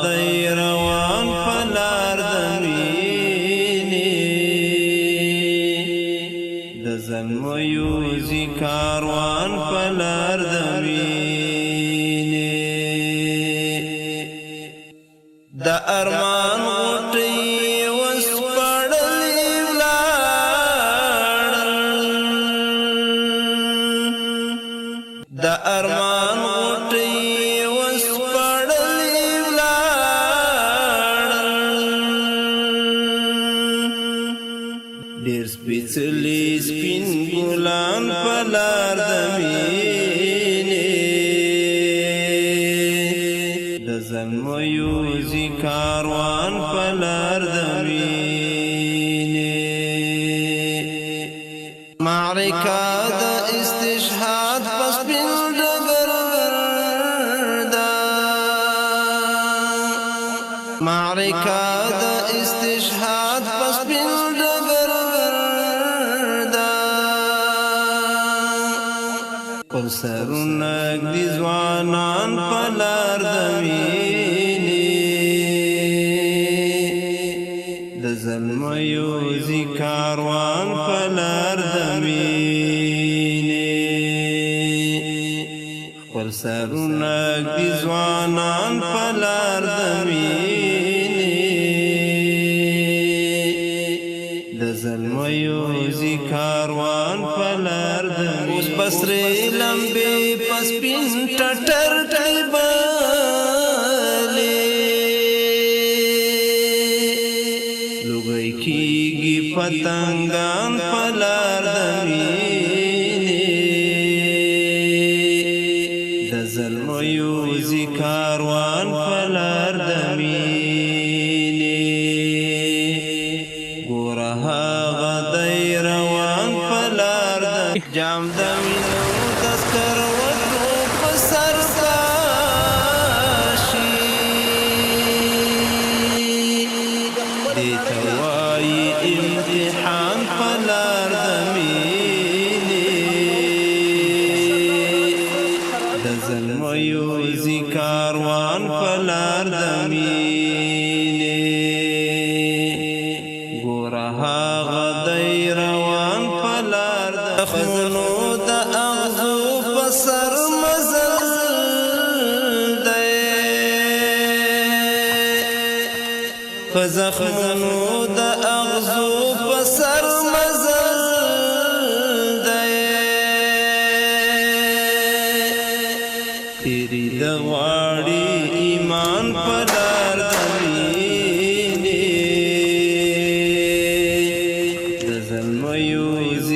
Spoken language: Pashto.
غدای روان پلار دمینی د زلمیو زی کاروان پلار دمینی د ارمان غوټی وسپړلی ولاړل د ارمان غوټی وسپړلی ولاړل ډیر سپېڅلي سپین ګلان په لار د مینې د زلمیو زی کاروان په لار د مینې معرکه د استشهاد په سپین ډګر ده معرکه د استشهاد په سپین ډګر ده خپل سرونه ږدي ځوانان په لار د مینې د زلمیو زی کاروان په لار د مینې خپل سرونه ږدي ځوانان په لار د مینې د زلمیو زی کاروان په لار د مینې اوس بسرې لمبې په سپین ټټر کې بلې لوګی کېږي پتنګان په لار د مینې د زلمیو زی کاروان په لار د مینې ګوره هغه دی روان په لار د جام د مینو تذکر وټو په سر کاشي دې ته وایي امتحان په لار د مینې د زلمیو زی کاروان په لار د مینې ګوره هغه دی روان په لار د زخمونو د اغزو په سر مزل دی په زخمونو د اغزو په سر مزل دی تیری د غواړي ایمان په لار د مینې د زلمیو زی